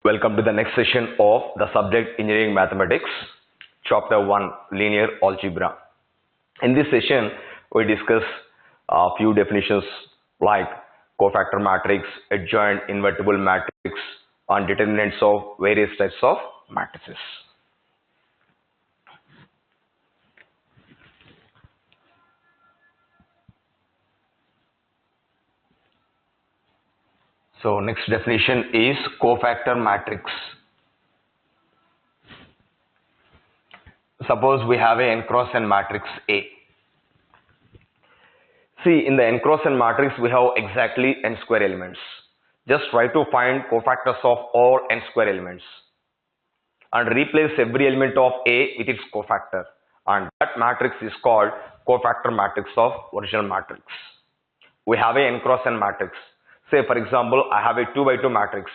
Welcome to the next session of the subject Engineering Mathematics, Chapter 1 Linear Algebra. In this session, we discuss a few definitions like cofactor matrix, adjoint invertible matrix, and determinants of various types of matrices. So next definition is cofactor matrix. Suppose we have a n cross n matrix A. See, in the n cross n matrix we have exactly n square elements. Just try to find cofactors of all n square elements and replace every element of A with its cofactor, and that matrix is called cofactor matrix of original matrix. We have a n cross n matrix. Say for example, I have a 2 by 2 matrix.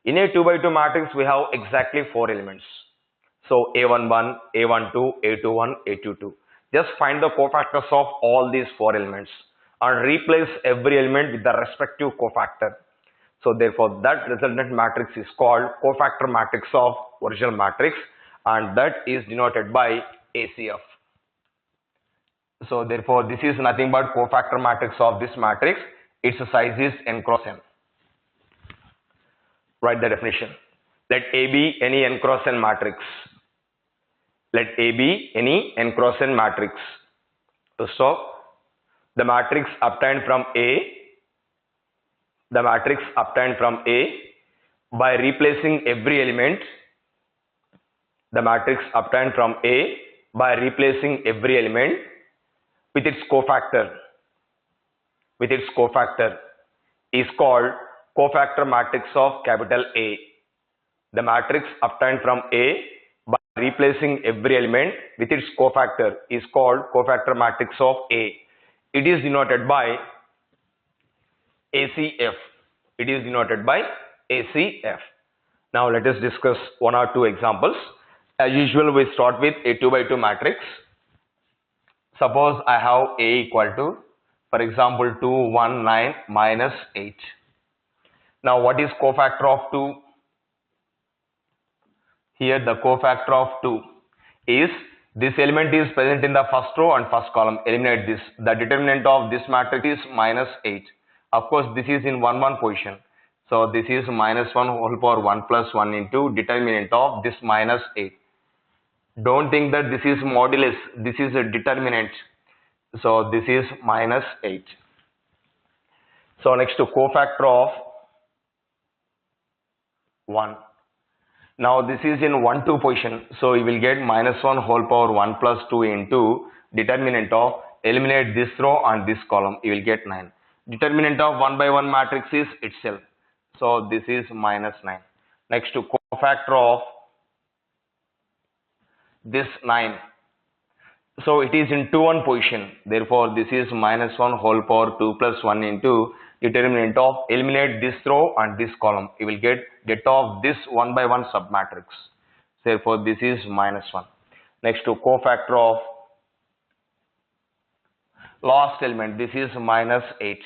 In a 2 by 2 matrix we have exactly 4 elements. So A11, A12, A21, A22. Just find the cofactors of all these 4 elements and replace every element with the respective cofactor. So therefore that resultant matrix is called cofactor matrix of original matrix, and that is denoted by ACF. So therefore this is nothing but cofactor matrix of this matrix. Its size is n cross n. Write the definition. Let A be any n cross n matrix. Let A be any n cross n matrix. So the matrix obtained from A by replacing every element. The matrix obtained from A by replacing every element with its cofactor. Is called cofactor matrix of capital A. The matrix obtained from A by replacing every element with its cofactor is called cofactor matrix of A. It is denoted by ACF. Now let us discuss one or two examples. As usual, we start with a 2 by 2 matrix. Suppose I have A equal to, for example, 2, 1, 9, minus 8. Now what is cofactor of 2? Here the cofactor of 2 is this element is present in the first row and first column. Eliminate this. The determinant of this matrix is minus 8. Of course this is in 1 1 position. So this is minus 1 whole power 1 plus 1 into determinant of this minus 8. Don't think that this is modulus. This is a determinant. So this is minus 8. So next to cofactor of 1. Now this is in 1 2 position. So you will get minus 1 whole power 1 plus 2 into determinant of, eliminate this row and this column. You will get 9. Determinant of 1 by 1 matrix is itself. So this is minus 9. Next to cofactor of this 9. So it is in 2 1 position. Therefore this is minus 1 whole power 2 plus 1 into determinant of, eliminate this row and this column. You will get of this 1 by 1 submatrix. Therefore this is minus 1. Next to cofactor of last element. This is minus 8.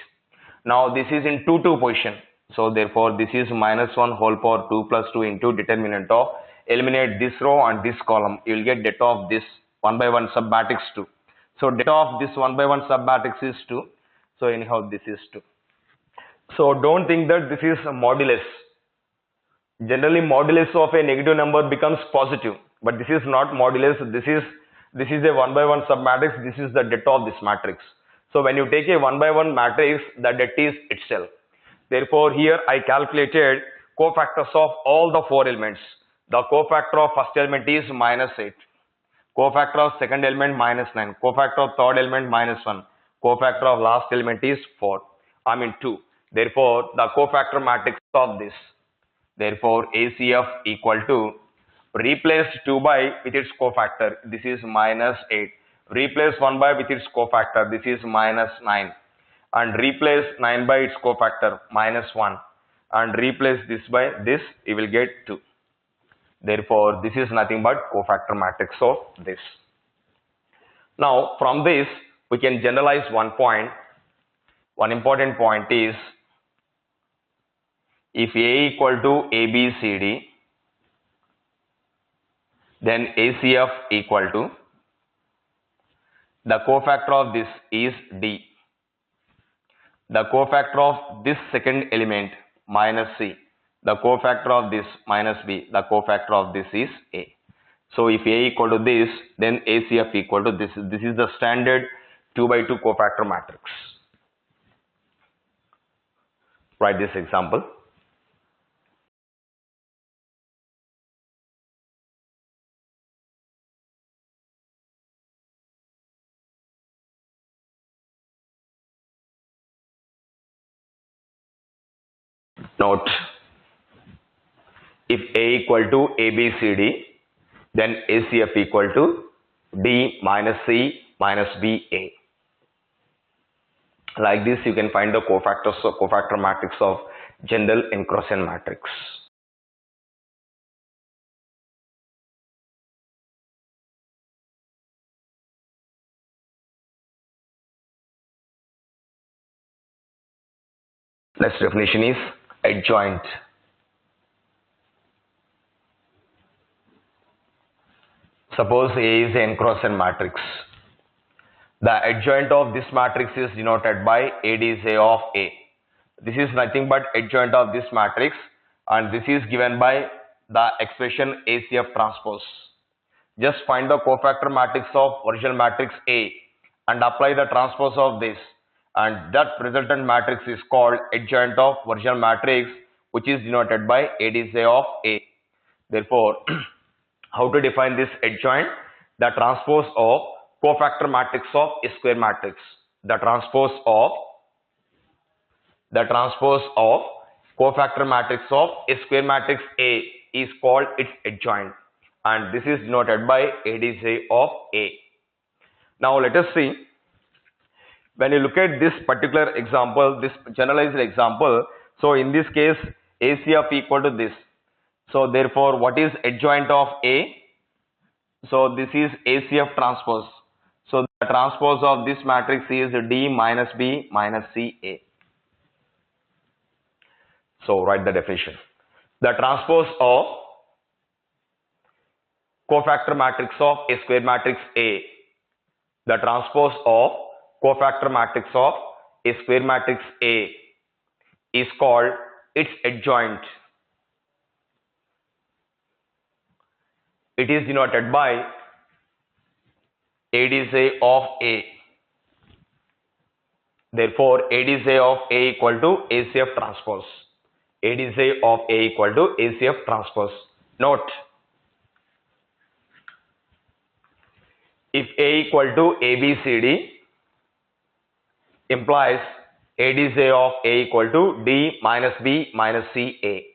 Now this is in 2 2 position. So therefore this is minus 1 whole power 2 plus 2 into determinant of, eliminate this row and this column. You will get of this 1 by 1 submatrix 2. So data of this 1 by 1 submatrix is 2. So anyhow this is 2. So don't think that this is a modulus. Generally modulus of a negative number becomes positive, but this is not modulus. This is a 1 by 1 submatrix. This is the data of this matrix. So when you take a 1 by 1 matrix, the data is itself. Therefore here I calculated cofactors of all the 4 elements. The cofactor of first element is minus 8. Cofactor of second element minus 9. Cofactor of third element minus 1. Cofactor of last element is 2. Therefore the cofactor matrix of this. Therefore ACF equal to, replace 2 by with its cofactor. This is minus 8. Replace 1 by with its cofactor. This is minus 9. And replace 9 by its cofactor, minus 1. And replace this by this, you will get 2. Therefore this is nothing but cofactor matrix of this. Now from this we can generalize one point. One important point is If A equal to ABCD, then ACF equal to, the cofactor of this is D. The cofactor of this second element minus C. The cofactor of this minus B. The cofactor of this is A. So if A equal to this, then ACF equal to this. This is the standard 2 by 2 cofactor matrix. Write this example. Note, if A equal to ABCD, then ACF equal to D minus C minus BA. Like this, you can find the cofactor matrix of general N-cross-N matrix. Next definition is adjoint. Suppose A is an N-cross-N matrix. The adjoint of this matrix is denoted by ADJ of A. This is nothing but adjoint of this matrix, and this is given by the expression ACF transpose. Just find the cofactor matrix of original matrix A and apply the transpose of this, and that resultant matrix is called adjoint of original matrix, which is denoted by ADJ of A. Therefore, how to define this adjoint? The transpose of cofactor matrix of a square matrix. The transpose of cofactor matrix of a square matrix A is called its adjoint, and this is denoted by ADJ of A. Now let us see, when you look at this particular example, this generalized example, so in this case ACF equal to this. So therefore, what is adjoint of A? So this is ACF transpose. So the transpose of this matrix is D minus B minus CA. So write the definition. The transpose of cofactor matrix of a square matrix A. The transpose of cofactor matrix of a square matrix A is called its adjoint. It is denoted by ADJ of A. Therefore, ADJ of A equal to ACF transpose. ADJ of A equal to ACF transpose. Note, if A equal to ABCD implies ADJ of A equal to D minus B minus CA.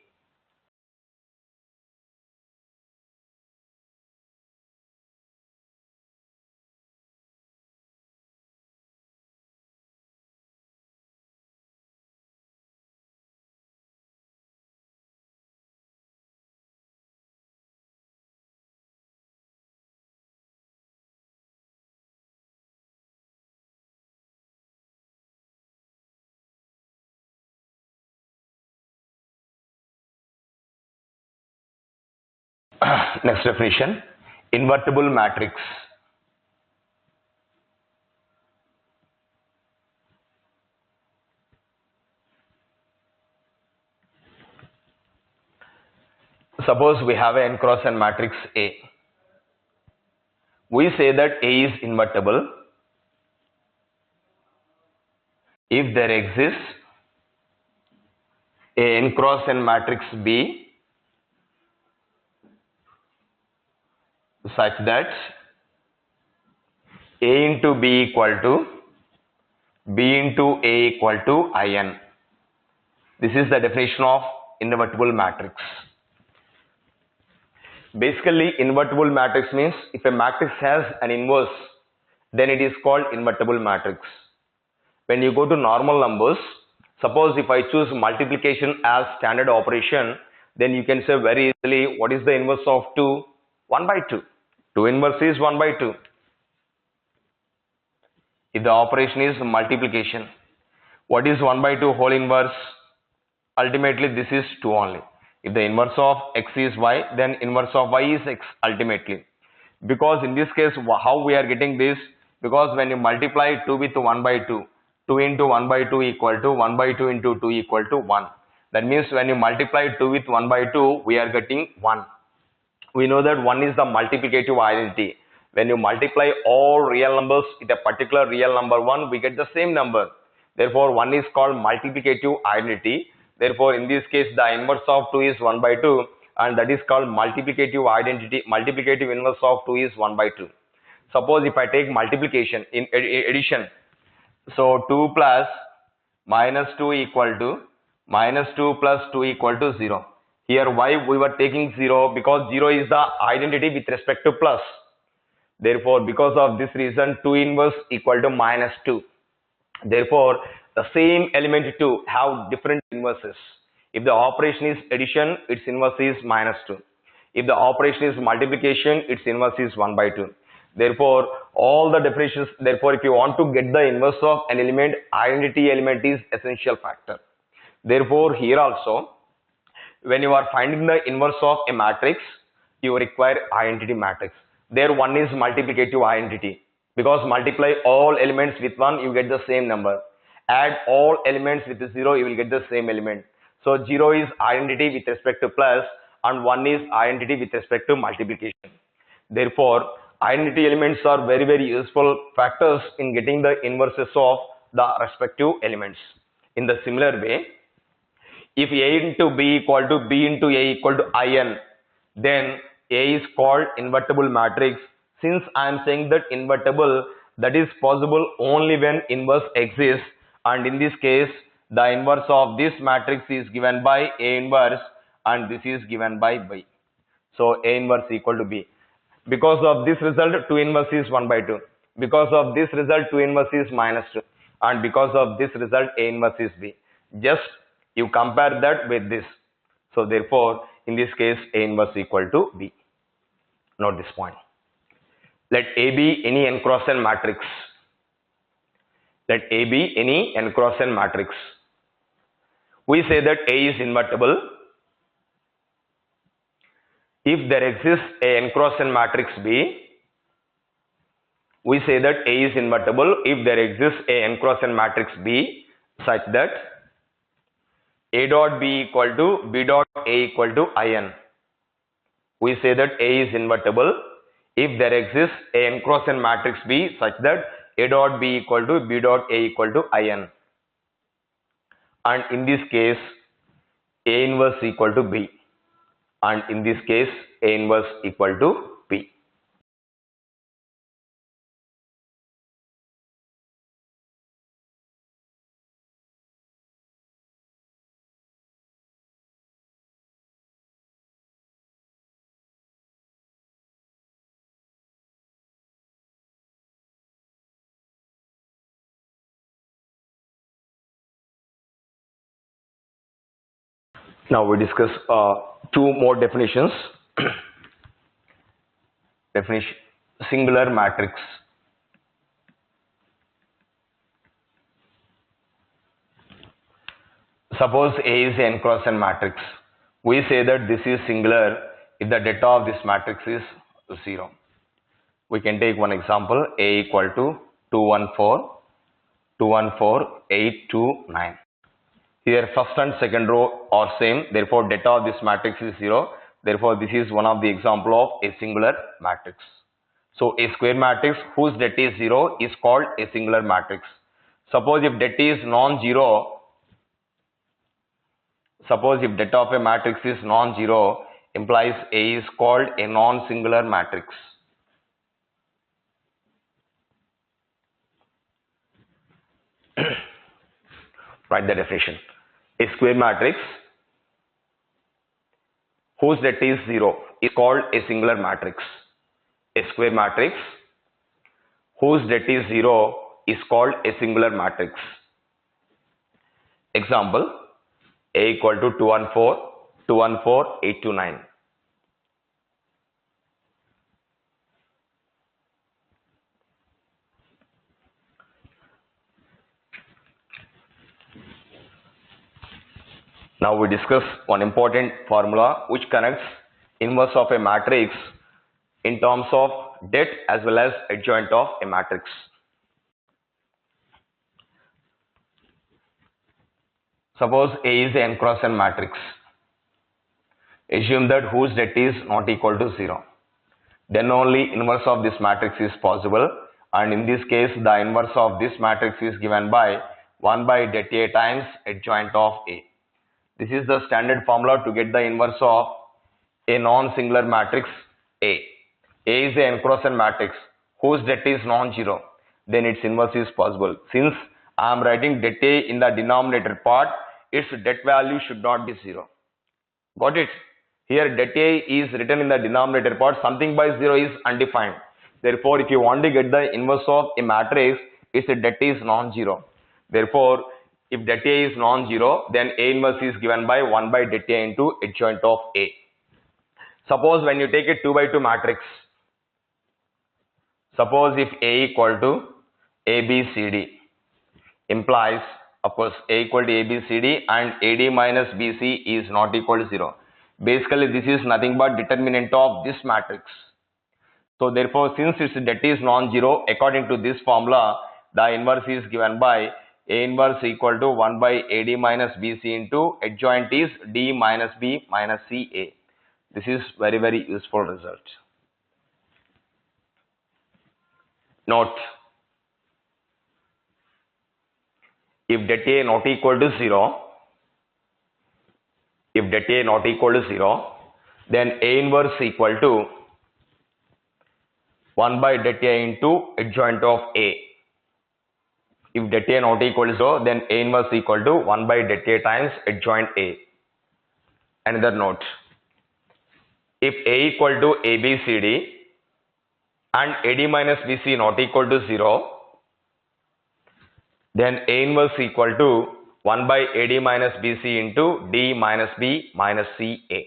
Next definition, invertible matrix. Suppose we have an N-cross-N matrix A. We say that A is invertible if there exists a N-cross-N matrix B such that A into B equal to B into A equal to IN. This is the definition of invertible matrix. Basically, invertible matrix means if a matrix has an inverse, then it is called invertible matrix. When you go to normal numbers, suppose if I choose multiplication as standard operation, then you can say very easily, what is the inverse of 2? 1 by 2. 2 inverse is 1 by 2. If the operation is multiplication, what is 1 by 2 whole inverse? ultimately this is 2 only. If the inverse of x is y, then inverse of y is x ultimately. Because in this case, how we are getting this? Because when you multiply 2 with 1 by 2, 2 into 1 by 2 equal to 1 by 2 into 2 equal to 1. That means when you multiply 2 with 1 by 2, we are getting 1. We know that 1 is the multiplicative identity. When you multiply all real numbers with a particular real number 1, we get the same number. Therefore, 1 is called multiplicative identity. Therefore, in this case, the inverse of 2 is 1 by 2, and that is called multiplicative identity. Multiplicative inverse of 2 is 1 by 2. Suppose if I take multiplication in addition, so 2 plus minus 2 equal to minus 2 plus 2 equal to 0. Here why we were taking 0? Because 0 is the identity with respect to plus. Therefore, because of this reason, 2 inverse equal to minus 2. Therefore, the same element 2 have different inverses. If the operation is addition, its inverse is minus 2. If the operation is multiplication, its inverse is 1 by 2. Therefore, all the definitions, therefore, if you want to get the inverse of an element, identity element is essential factor. Therefore, here also, when you are finding the inverse of a matrix, you require identity matrix. There one is multiplicative identity. Because multiply all elements with 1, you get the same number. Add all elements with 0, you will get the same element. So 0 is identity with respect to plus, and 1 is identity with respect to multiplication. Therefore, identity elements are very, very useful factors in getting the inverses of the respective elements. In the similar way, if A into B equal to B into A equal to IN, then A is called invertible matrix. Since I am saying that invertible, that is possible only when inverse exists, and in this case, the inverse of this matrix is given by A inverse, and this is given by B. So A inverse equal to B. Because of this result, 2 inverse is 1 by 2. Because of this result, 2 inverse is minus 2. And because of this result, A inverse is B. Just you compare that with this. So therefore, in this case, A inverse equal to B. Note this point. Let A be any n cross n matrix. Let A be any n cross n matrix. We say that A is invertible if there exists a n cross n matrix B. We say that A is invertible if there exists a n cross n matrix B such that A dot B equal to B dot A equal to IN. We say that A is invertible if there exists a n cross n matrix B such that A dot B equal to B dot A equal to IN. And in this case, A inverse equal to B. And in this case, A inverse equal to B. Now we discuss two more definitions. Definition: singular matrix. Suppose A is n cross n matrix. We say that this is singular if the data of this matrix is 0. We can take one example: A equal to 214, 214, 829. Here first and second row are same, therefore data of this matrix is 0. Therefore this is one of the example of a singular matrix. So a square matrix whose data is 0 is called a singular matrix. Suppose if data is non-zero, suppose if data of a matrix is non-zero, implies A is called a non-singular matrix. Write the definition. A square matrix whose data is 0 is called a singular matrix. A square matrix whose data is 0 is called a singular matrix. Example: A equal to 214, 214, 829. Now we discuss one important formula which connects inverse of a matrix in terms of det as well as adjoint of a matrix. Suppose A is an n cross n matrix. Assume that whose det is not equal to 0. Then only inverse of this matrix is possible, and in this case the inverse of this matrix is given by 1 by det A times adjoint of A. This is the standard formula to get the inverse of a non-singular matrix A. A is a n cross n matrix whose det is non-zero. Then its inverse is possible. Since I am writing det A in the denominator part, its det value should not be 0. Got it? Here det A is written in the denominator part. Something by 0 is undefined. Therefore, if you want to get the inverse of a matrix, its det is non-zero. Therefore, if det A is non-zero, then A inverse is given by 1 by det A into adjoint of A. Suppose when you take a 2 by 2 matrix, suppose if A equal to ABCD implies, of course, A equal to ABCD and AD minus BC is not equal to 0. Basically, this is nothing but determinant of this matrix. So therefore, since its det is non-zero, according to this formula, the inverse is given by A inverse equal to 1 by AD minus BC into adjoint is D minus B minus CA. This is very useful result. Note, if det A not equal to 0, then A inverse equal to 1 by det A into adjoint of A. If det A not equal to 0, then A inverse equal to 1 by det A times adjoint A. Another note, if A equal to ABCD and AD minus BC not equal to 0, then A inverse equal to 1 by AD minus BC into D minus B minus CA.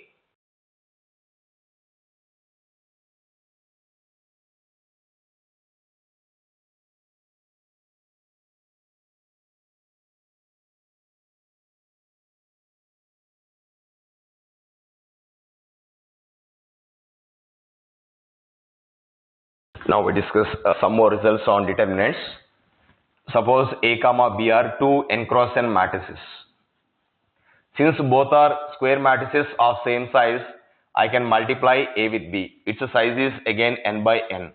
Now we discuss some more results on determinants. Suppose A comma B are two n cross n matrices. Since both are square matrices of same size, I can multiply A with B. Its size is again n by n.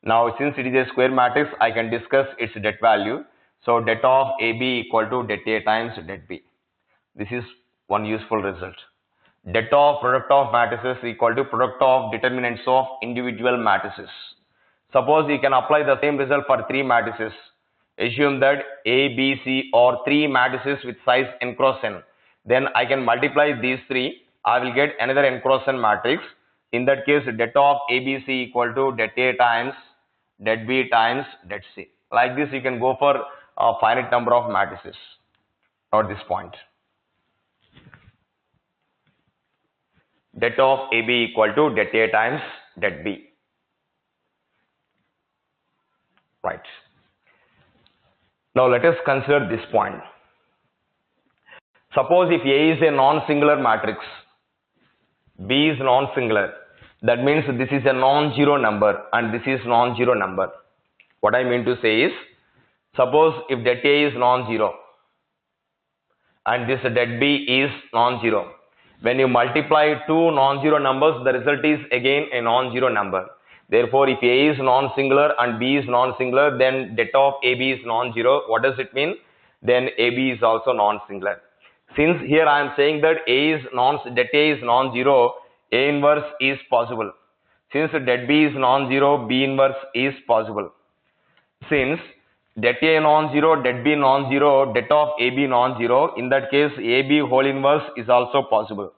Now since it is a square matrix, I can discuss its det value. So det of AB equal to det A times det B. This is one useful result. Det of product of matrices equal to product of determinants of individual matrices. Suppose you can apply the same result for three matrices. Assume that A, B, C are three matrices with size n cross n. Then I can multiply these three. I will get another n cross n matrix. In that case, det of ABC equal to det A times det B times det C. Like this, you can go for a finite number of matrices. Note this point. Det of AB equal to det A times det B. Right. Now let us consider this point. Suppose if A is a non-singular matrix, B is non-singular, that means this is a non-zero number and this is non-zero number. What I mean to say is, suppose if det A is non-zero and this det B is non-zero, when you multiply two non-zero numbers, the result is again a non-zero number. Therefore, if A is non-singular and B is non-singular, then det of AB is non-zero. What does it mean? Then AB is also non-singular. Since here I am saying that det A is non-zero, A inverse is possible. Since det B is non-zero, B inverse is possible. Since det A non-zero, det B non-zero, det of AB non-zero, in that case AB whole inverse is also possible.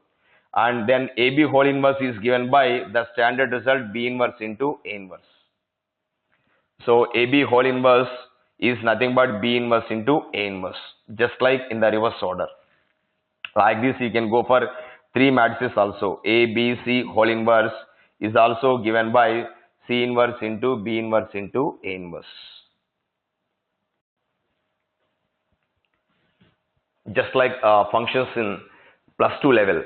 And then AB whole inverse is given by the standard result B inverse into A inverse. So AB whole inverse is nothing but B inverse into A inverse, just like in the reverse order. Like this, you can go for three matrices also. A, B, C whole inverse is also given by C inverse into B inverse into A inverse. Just like functions in plus 2 level.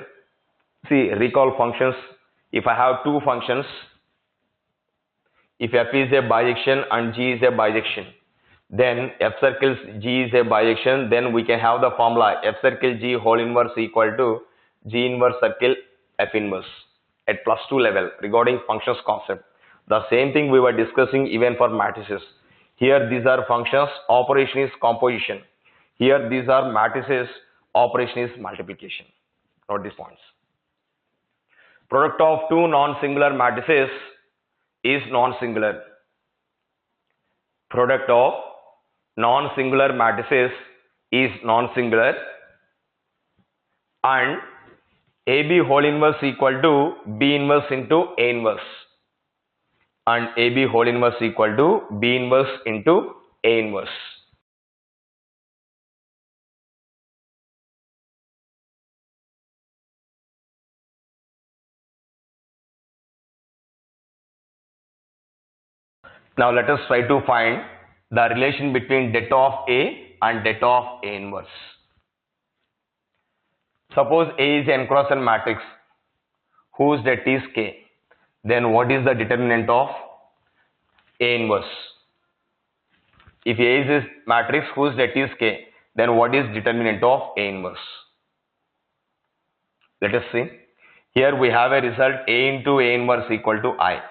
See, recall functions. If I have two functions, if f is a bijection and g is a bijection, then f circle g is a bijection, then we can have the formula f circle g whole inverse equal to g inverse circle f inverse at plus 2 level regarding functions concept. The same thing we were discussing even for matrices. Here these are functions, operation is composition. Here these are matrices, operation is multiplication. Note these points. Product of two non-singular matrices is non-singular. Product of non-singular matrices is non-singular, and AB whole inverse equal to B inverse into A inverse, and AB whole inverse equal to B inverse into A inverse. Now let us try to find the relation between det of A and det of A inverse. Suppose A is an n cross n matrix whose det is K. Then what is the determinant of A inverse? If A is a matrix whose det is K, then what is determinant of A inverse? Let us see. Here we have a result A into A inverse equal to I.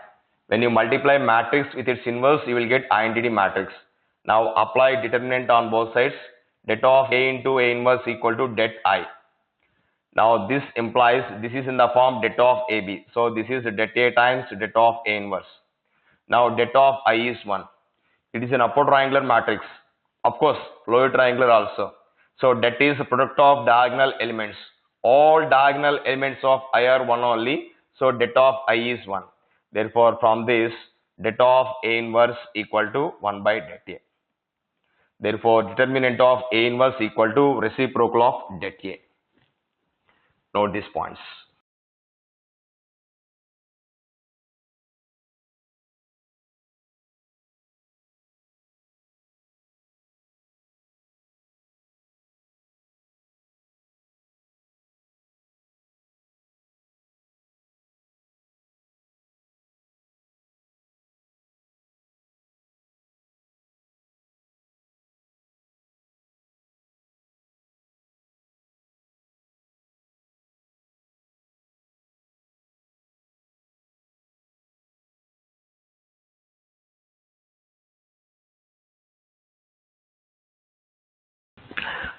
When you multiply matrix with its inverse, you will get identity matrix. Now apply determinant on both sides. Det of A into A inverse equal to det I. Now this implies this is in the form det of AB. So this is det A times det of A inverse. Now det of I is 1. It is an upper triangular matrix. Of course, lower triangular also. So that is the product of diagonal elements. All diagonal elements of I are 1 only. So det of I is 1. Therefore, from this, det of A inverse equal to 1 by det A. Therefore, determinant of A inverse equal to reciprocal of det A. Note these points.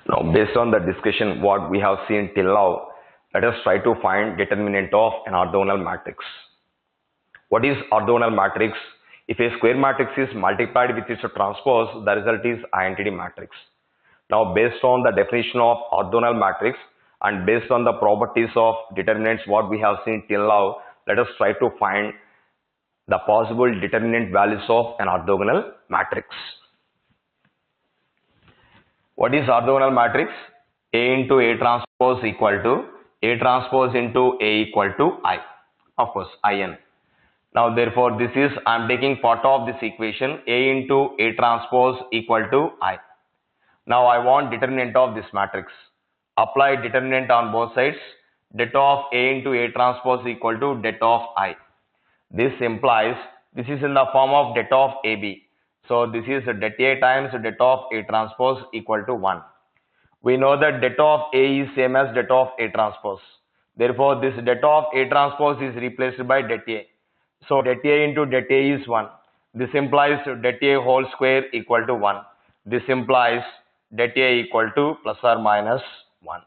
Now, based on the discussion what we have seen till now, let us try to find determinant of an orthogonal matrix. What is orthogonal matrix? If a square matrix is multiplied with its transpose, the result is identity matrix. Now, based on the definition of orthogonal matrix and based on the properties of determinants what we have seen till now, let us try to find the possible determinant values of an orthogonal matrix. What is orthogonal matrix? A into A transpose equal to A transpose into A equal to I. Of course, In. Now, therefore, this is, I am taking part of this equation, A into A transpose equal to I. Now, I want determinant of this matrix. Apply determinant on both sides. Det of A into A transpose equal to det of I. This implies this is in the form of det of AB. So, this is det A times det of A transpose equal to 1. We know that det of A is same as det of A transpose. Therefore, this det of A transpose is replaced by det A. So, det A into det A is 1. This implies det A whole square equal to 1. This implies det A equal to plus or minus 1.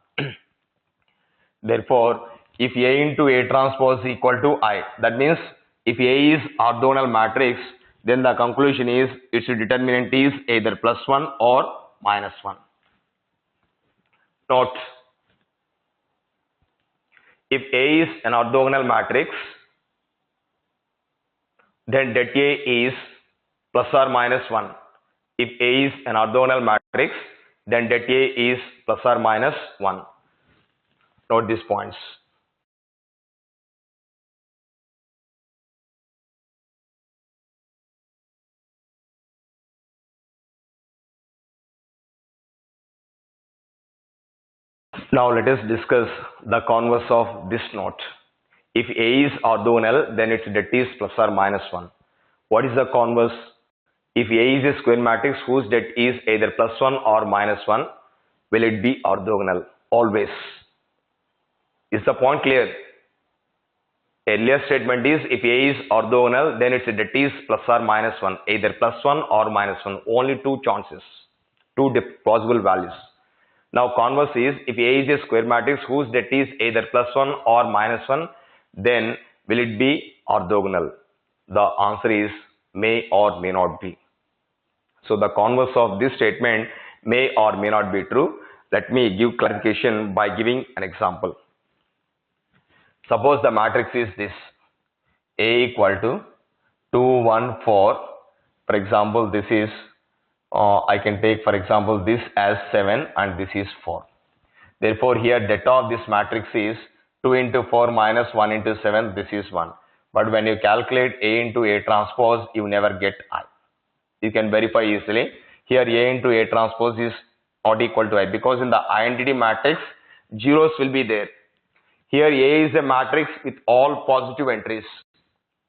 Therefore, if A into A transpose equal to I, that means if A is orthogonal matrix, then the conclusion is its determinant is either plus 1 or minus 1. Note, if A is an orthogonal matrix, then det A is plus or minus 1. If A is an orthogonal matrix, then det A is plus or minus 1. Note these points. Now let us discuss the converse of this note. If A is orthogonal, then its det is plus or minus 1. What is the converse? If A is a square matrix whose det is either plus 1 or minus 1, will it be orthogonal? Always. Is the point clear? Earlier statement is if A is orthogonal, then its det is plus or minus 1, either plus 1 or minus 1. Only two chances, two possible values. Now converse is if A is a square matrix whose det is either plus 1 or minus 1, then will it be orthogonal? The answer is may or may not be. So the converse of this statement may or may not be true. Let me give clarification by giving an example. Suppose the matrix is this: A equal to 2, 1, 4. For example, this is I can take for example this as 7 and this is 4. Therefore, here det of this matrix is 2 into 4 minus 1 into 7, this is 1. But when you calculate A into A transpose, you never get I. You can verify easily. Here A into A transpose is not equal to I, because in the identity matrix, zeros will be there. Here A is a matrix with all positive entries.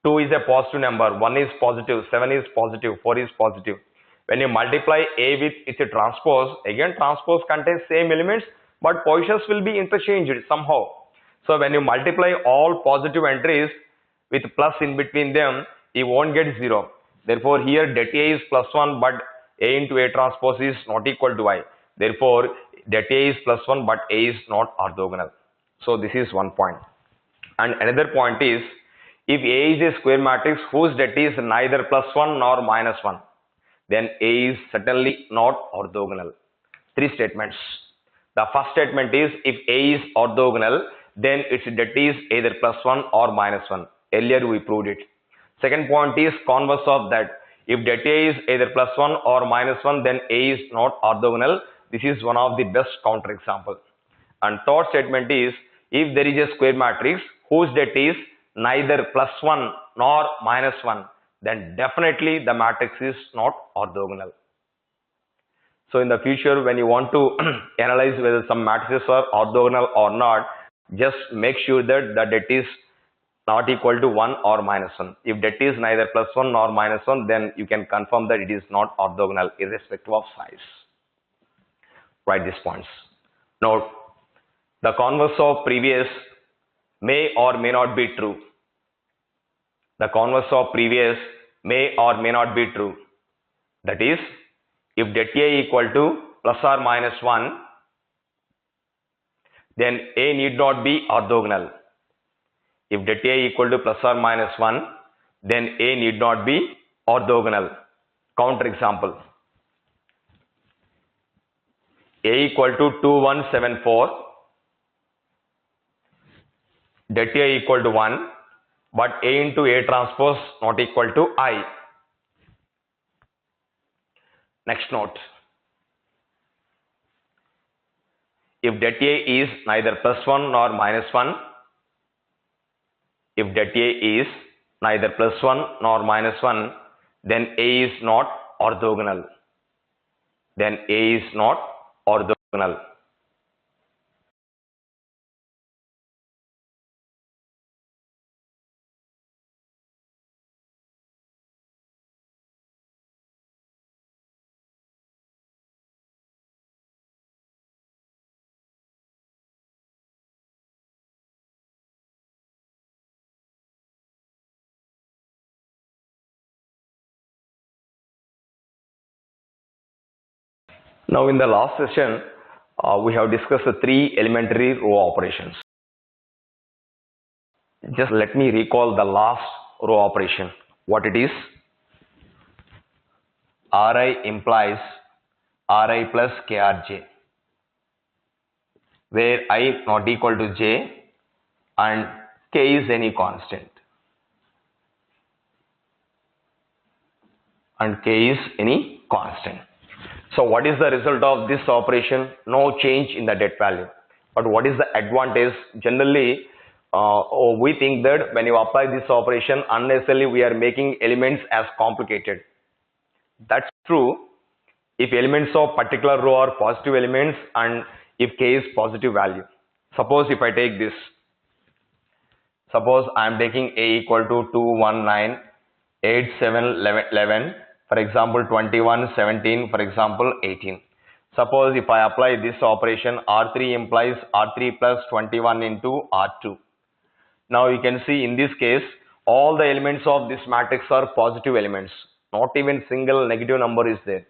2 is a positive number, 1 is positive, 7 is positive, 4 is positive. When you multiply A with its transpose, again transpose contains same elements, but positions will be interchanged somehow. So when you multiply all positive entries with plus in between them, you won't get 0. Therefore, here det A is plus 1, but A into A transpose is not equal to I. Therefore, det A is plus 1, but A is not orthogonal. So this is one point. And another point is, if A is a square matrix whose det is neither plus 1 nor minus 1, then A is certainly not orthogonal. Three statements. The first statement is if A is orthogonal, then its det is either plus 1 or minus 1. Earlier we proved it. Second point is converse of that. If det A is either plus 1 or minus 1, then A is not orthogonal. This is one of the best counterexample. And third statement is if there is a square matrix whose det is neither plus 1 nor minus 1, then definitely the matrix is not orthogonal. So in the future, when you want to analyze whether some matrices are orthogonal or not, just make sure that the det is not equal to 1 or minus 1. If det is neither plus 1 nor minus 1, then you can confirm that it is not orthogonal irrespective of size. Write these points. Note, the converse of previous may or may not be true. The converse of previous may or may not be true. That is, if det A equal to plus or minus 1, then A need not be orthogonal. If det A equal to plus or minus 1, then A need not be orthogonal. Counter example. A equal to 2174, det A equal to 1, but A into A transpose not equal to I. Next note. If det A is neither plus 1 nor minus 1, if det A is neither plus 1 nor minus 1, then A is not orthogonal. Then A is not orthogonal. Now in the last session, we have discussed the three elementary row operations. Just let me recall the last row operation. What it is? Ri implies Ri plus Krj, where I not equal to j and k is any constant. And k is any constant. So what is the result of this operation? No change in the det value. But what is the advantage? Generally, we think that when you apply this operation, unnecessarily we are making elements as complicated. That's true if elements of particular row are positive elements and if k is positive value. Suppose if I take this, suppose I am taking a equal to 2, 1, 9, 8, 7, 11, for example 21, 17, for example 18. Suppose if I apply this operation, R3 implies R3 plus 21 into R2. Now you can see in this case, all the elements of this matrix are positive elements. Not even single negative number is there.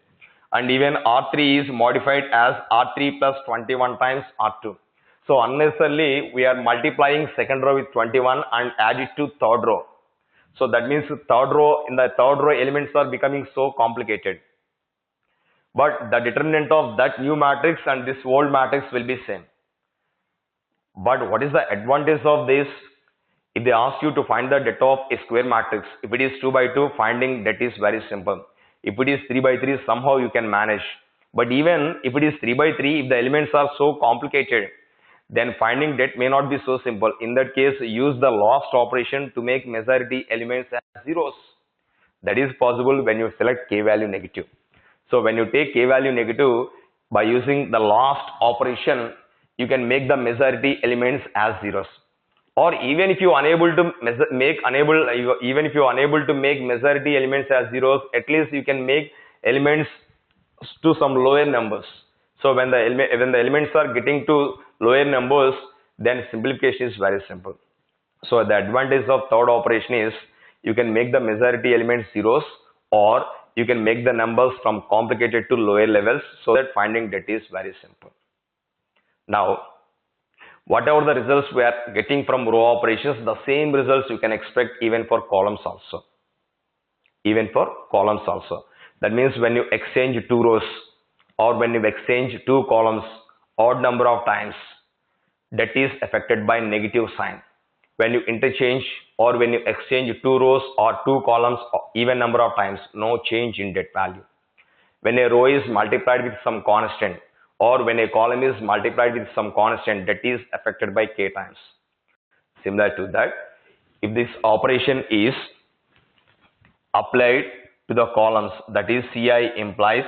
And even R3 is modified as R3 plus 21 times R2. So unnecessarily we are multiplying second row with 21 and add it to third row. So that means in the third row elements are becoming so complicated. But the determinant of that new matrix and this old matrix will be same. But what is the advantage of this? If they ask you to find the det of a square matrix, if it is 2 by 2, finding that is very simple. If it is 3 by 3, somehow you can manage. But even if it is 3 by 3, if the elements are so complicated, then finding that may not be so simple. In that case, use the last operation to make majority elements as zeros. That is possible when you select k value negative. So when you take k value negative, by using the last operation, you can make the majority elements as zeros. Or even if you are unable to make majority elements as zeros, at least you can make elements to some lower numbers. So when the elements are getting to lower numbers, then simplification is very simple. So the advantage of third operation is you can make the majority elements zeros, or you can make the numbers from complicated to lower levels, so that finding that is very simple. Now, whatever the results we are getting from row operations, the same results you can expect even for columns also. That means when you exchange two rows or when you exchange two columns odd number of times, that is affected by negative sign. When you interchange or when you exchange two rows or two columns even number of times, no change in that value. When a row is multiplied with some constant, or when a column is multiplied with some constant, that is affected by k times. Similar to that, if this operation is applied to the columns, that is Ci implies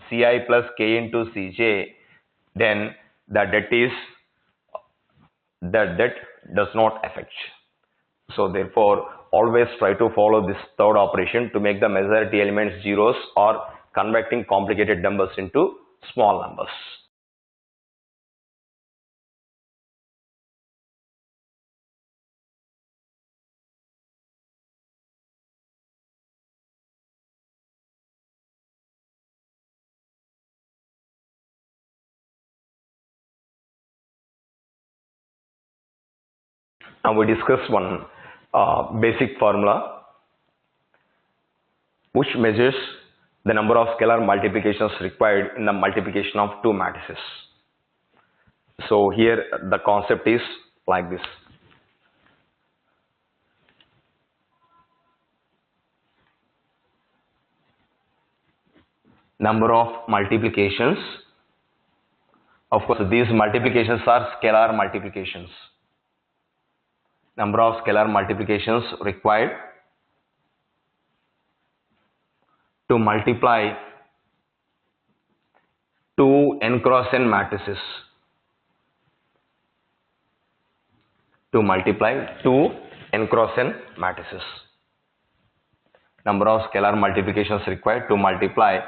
Ci plus k into Cj, then the debt does not affect. So therefore, always try to follow this third operation to make the majority elements zeros or converting complicated numbers into small numbers. Now we discuss one basic formula which measures the number of scalar multiplications required in the multiplication of two matrices. So here the concept is like this. Number of multiplications. Of course, these multiplications are scalar multiplications. Number of scalar multiplications required to multiply two n cross n matrices. Number of scalar multiplications required to multiply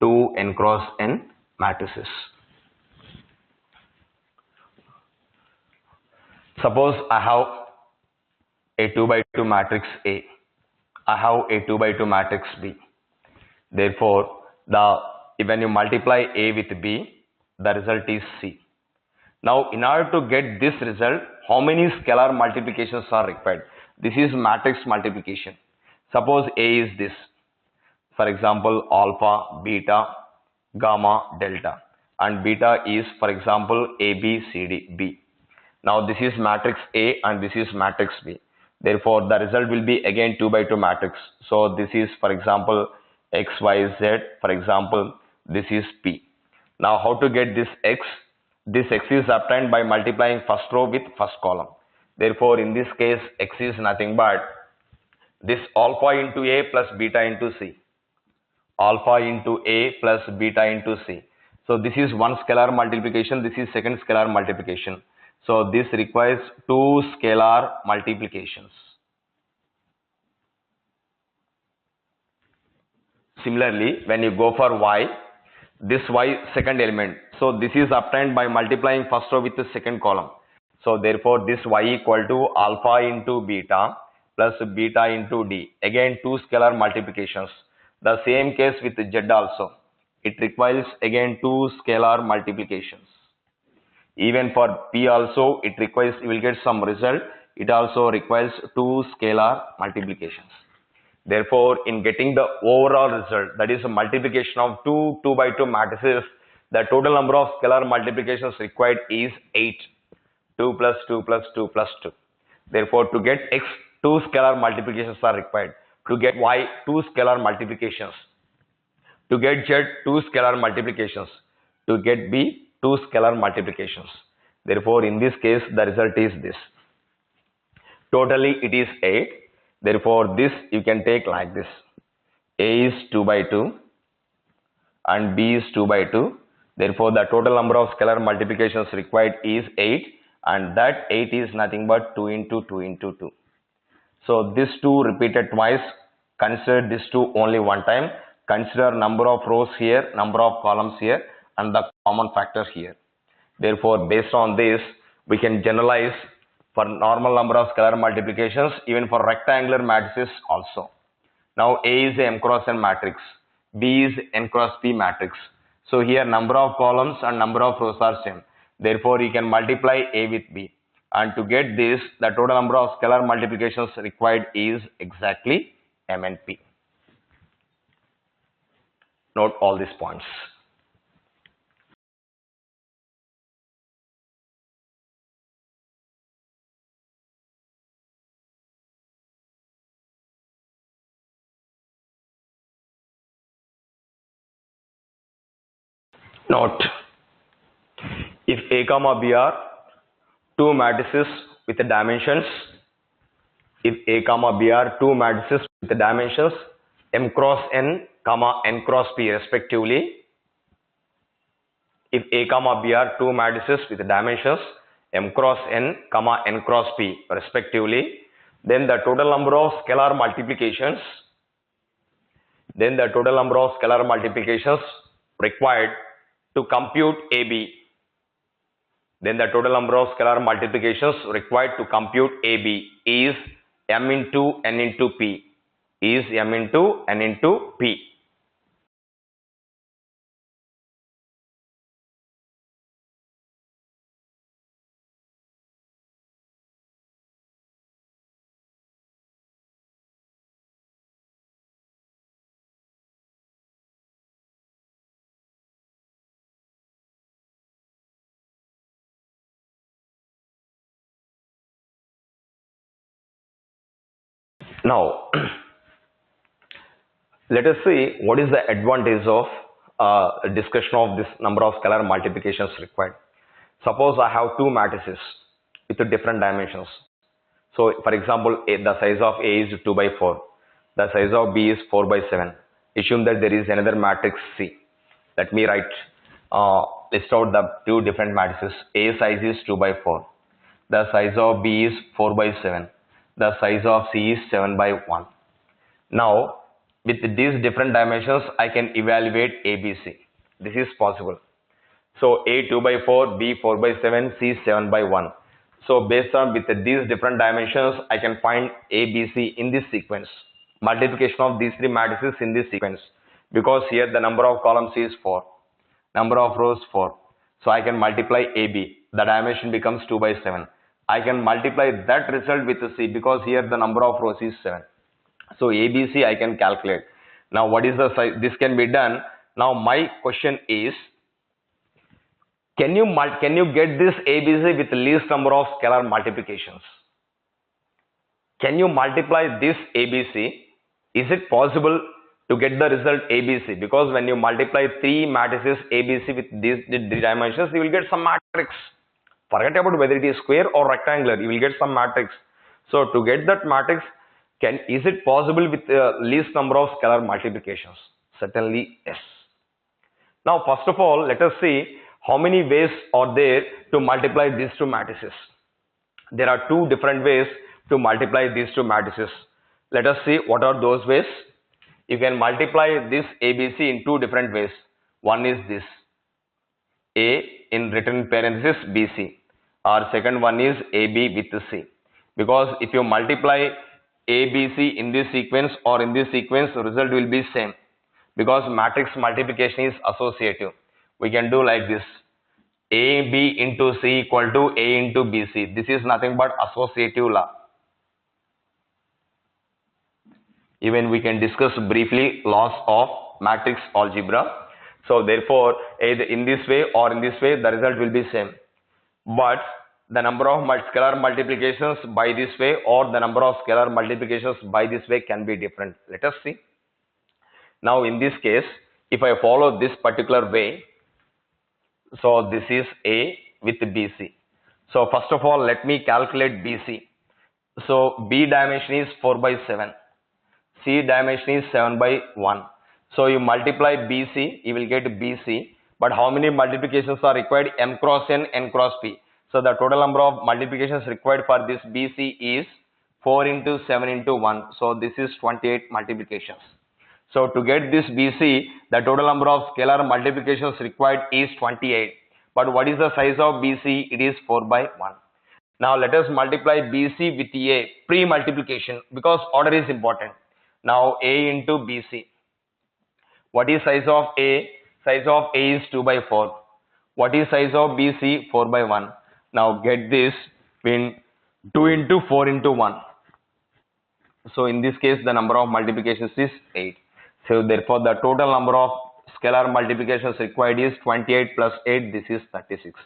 two n cross n matrices. Suppose I have a 2 by 2 matrix A. I have a 2 by 2 matrix B. Therefore, when you multiply A with B, the result is C. Now, in order to get this result, how many scalar multiplications are required? This is matrix multiplication. Suppose A is this. For example, alpha, beta, gamma, delta. And beta is, for example, A, B, C, D, B. Now, this is matrix A and this is matrix B. Therefore, the result will be again 2 by 2 matrix. So, this is, for example, X, Y, Z. For example, this is P. Now, how to get this X? This X is obtained by multiplying first row with first column. Therefore, in this case, X is nothing but this alpha into A plus beta into C. Alpha into A plus beta into C. So this is one scalar multiplication, this is second scalar multiplication. So this requires two scalar multiplications. Similarly, when you go for y, this y second element, so this is obtained by multiplying first row with the second column. So therefore this y equal to alpha into beta plus beta into d. Again two scalar multiplications. The same case with z also. It requires again two scalar multiplications. Even for p also it requires, you will get some result. It also requires two scalar multiplications. Therefore, in getting the overall result, that is a multiplication of two 2 by 2 matrices, the total number of scalar multiplications required is 8. 2 plus 2 plus 2 plus 2. Therefore, to get x, two scalar multiplications are required. To get y, two scalar multiplications. To get z, two scalar multiplications. To get b, two scalar multiplications. Therefore, in this case, the result is this. Totally, it is 8. Therefore, this you can take like this. A is 2 by 2 and B is 2 by 2. Therefore, the total number of scalar multiplications required is 8, and that 8 is nothing but 2 into 2 into 2. So, this 2 repeated twice. Consider this 2 only one time. Consider number of rows here, number of columns here, and the common factor here. Therefore, based on this, we can generalize for normal number of scalar multiplications, even for rectangular matrices also. Now A is a M cross N matrix, B is N cross P matrix. So here number of columns and number of rows are same. Therefore you can multiply A with B. And to get this, the total number of scalar multiplications required is exactly M and P. Note all these points. Note, if A comma B are two matrices with the dimensions, if A comma B are two matrices with the dimensions M cross N comma N cross P respectively, if A comma B are two matrices with the dimensions M cross N comma N cross P respectively, then the total number of scalar multiplications required to compute AB, then the total number of scalar multiplications required to compute AB is M into N into P, is M into N into P. Now, let us see what is the advantage of discussion of this number of scalar multiplications required. Suppose I have two matrices with different dimensions. So, for example, the size of A is 2 by 4. The size of B is 4 by 7. Assume that there is another matrix C. Let me list out the two different matrices. A size is 2 by 4. The size of B is 4 by 7. The size of C is 7 by 1. Now, with these different dimensions, I can evaluate ABC. This is possible. So, A 2 by 4, B 4 by 7, C 7 by 1. So, based on with these different dimensions, I can find ABC in this sequence. Multiplication of these three matrices in this sequence. Because here the number of columns is 4. Number of rows 4. So, I can multiply AB. The dimension becomes 2 by 7. I can multiply that result with C because here the number of rows is 7. So ABC I can calculate. Now what is the size? This can be done. Now my question is, can you get this ABC with least number of scalar multiplications? Can you multiply this ABC? Is it possible to get the result ABC? Because when you multiply three matrices ABC with these dimensions, you will get some matrix. Forget about whether it is square or rectangular, you will get some matrix. So to get that matrix, is it possible with least number of scalar multiplications? Certainly yes. Now, first of all, let us see how many ways are there to multiply these two matrices. There are two different ways to multiply these two matrices. Let us see what are those ways. You can multiply this ABC in two different ways. One is this A in written parenthesis BC, or second one is AB with C. Because if you multiply ABC in this sequence or in this sequence, the result will be same. Because matrix multiplication is associative. We can do like this. AB into C equal to A into BC. This is nothing but associative law. Even we can discuss briefly laws of matrix algebra. So therefore, either in this way or in this way, the result will be same. But the number of scalar multiplications by this way or the number of scalar multiplications by this way can be different. Let us see. Now in this case, if I follow this particular way, so this is A with BC. So first of all, let me calculate BC. So B dimension is 4 by 7. C dimension is 7 by 1. So you multiply BC, you will get BC. But how many multiplications are required? M cross N, N cross P. So the total number of multiplications required for this BC is 4 into 7 into 1. So this is 28 multiplications. So to get this BC, the total number of scalar multiplications required is 28. But what is the size of BC? It is 4 by 1. Now let us multiply BC with A, pre-multiplication, because order is important. Now A into BC. What is size of A? Size of A is 2 by 4. What is size of BC? 4 by 1. Now get this in 2 into 4 into 1. So in this case, the number of multiplications is 8. So therefore, the total number of scalar multiplications required is 28 plus 8. This is 36.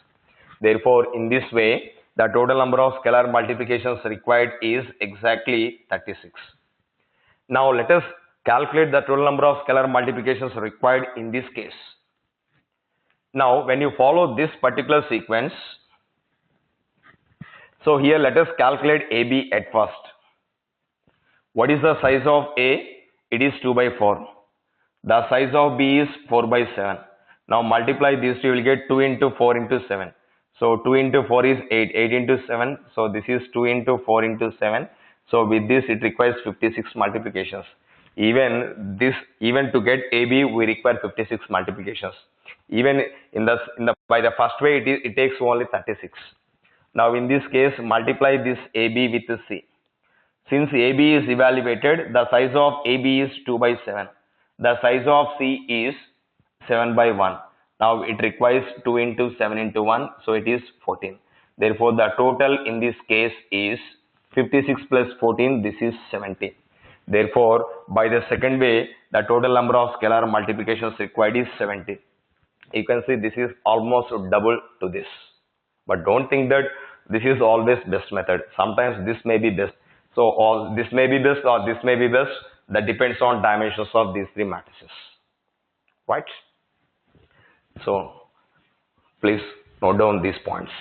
Therefore, in this way, the total number of scalar multiplications required is exactly 36. Now let us calculate the total number of scalar multiplications required in this case. Now when you follow this particular sequence, so here let us calculate AB at first. What is the size of A? It is 2 by 4. The size of B is 4 by 7. Now multiply these two, you will get 2 into 4 into 7. So 2 into 4 is 8, 8 into 7. So this is 2 into 4 into 7. So with this it requires 56 multiplications. Even to get AB we require 56 multiplications. Even by the first way it takes only 36. Now in this case multiply this AB with C. Since AB is evaluated, the size of AB is 2 by 7. The size of C is 7 by 1. Now it requires 2 into 7 into 1, so it is 14. Therefore, the total in this case is 56 plus 14, this is 70. Therefore, by the second way, the total number of scalar multiplications required is 70. You can see this is almost double to this. But don't think that this is always best method. Sometimes this may be best. So this may be best or this may be best. That depends on dimensions of these three matrices. Right? So please note down these points.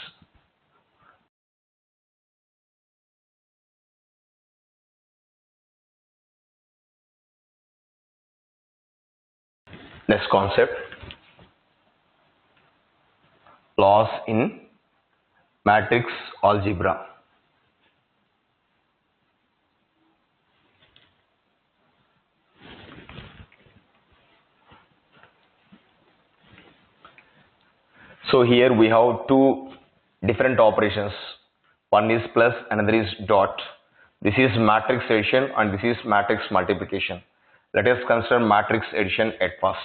Next concept, laws in matrix algebra. So here we have two different operations. One is plus, another is dot. This is matrix addition and this is matrix multiplication. Let us consider matrix addition at first.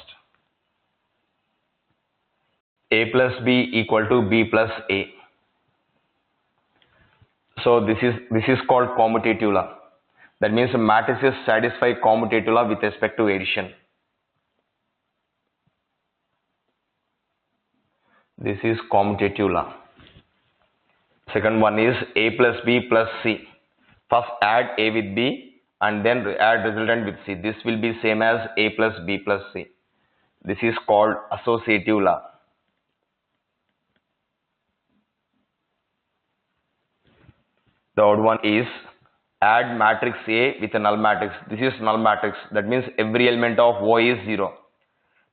A plus B equal to B plus A. So this is called commutative law. That means matrices satisfy commutative law with respect to addition. This is commutative law. Second one is A plus B plus C. First add A with B and then add resultant with C. This will be same as A plus B plus C. This is called associative law. Third one is add matrix A with a null matrix. This is null matrix. That means every element of O is 0.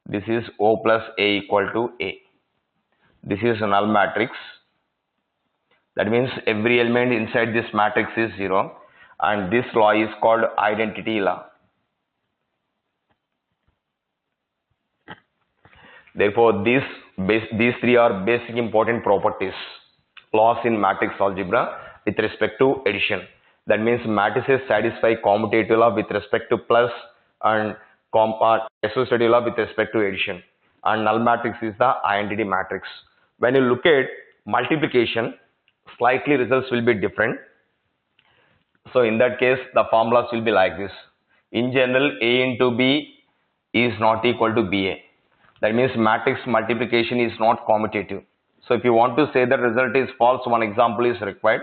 This is O plus A equal to A. This is a null matrix. That means every element inside this matrix is 0, and this law is called identity law. Therefore, these three are basic important properties, laws in matrix algebra with respect to addition. That means matrices satisfy commutative law with respect to plus and associative law with respect to addition. And null matrix is the identity matrix. When you look at multiplication, slightly results will be different. So in that case, the formulas will be like this. In general, A into B is not equal to BA. That means matrix multiplication is not commutative. So if you want to say the result is false, one example is required.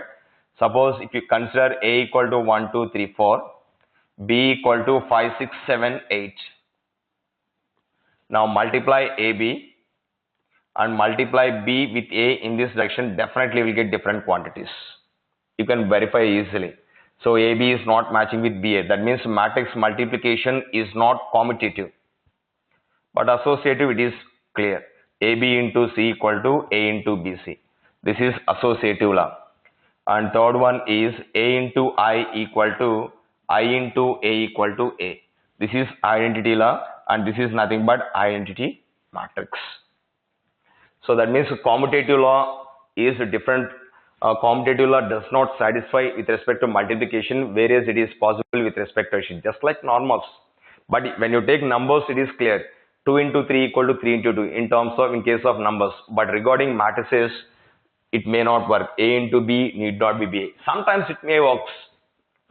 Suppose if you consider A equal to 1, 2, 3, 4, B equal to 5, 6, 7, 8. Now multiply AB and multiply B with A in this direction, definitely will get different quantities. You can verify easily. So AB is not matching with BA. That means matrix multiplication is not commutative. But associative, it is clear. AB into C equal to A into BC. This is associative law. And third one is A into I equal to I into A equal to A. This is identity law, and this is nothing but identity matrix. So that means commutative law is different. Commutative law does not satisfy with respect to multiplication, whereas it is possible with respect to addition, just like normals. But when you take numbers, it is clear. 2 into 3 equal to 3 into 2 in case of numbers. But regarding matrices, it may not work. A into B need not be BA. Sometimes it may work.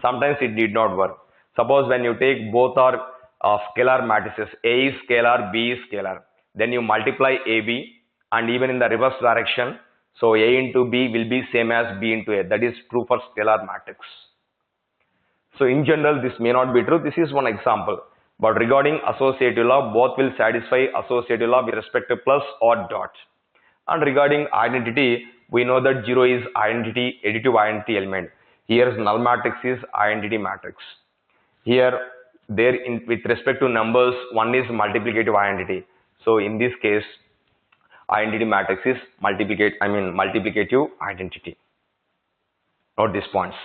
Sometimes it did not work. Suppose when you take both are scalar matrices, A is scalar, B is scalar. Then you multiply AB, and even in the reverse direction, so A into B will be same as B into A. That is true for scalar matrix. So in general, this may not be true. This is one example. But regarding associative law, both will satisfy associative law with respect to plus or dot. And regarding identity, we know that 0 is identity, additive identity element. Here null matrix is identity matrix. Here, with respect to numbers, one is multiplicative identity. So in this case, identity matrix is multiplicative identity. Note these points.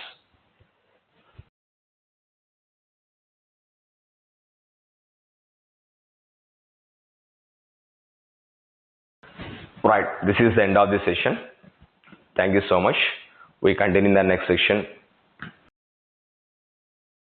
Right, this is the end of this session. Thank you so much. We continue in the next section.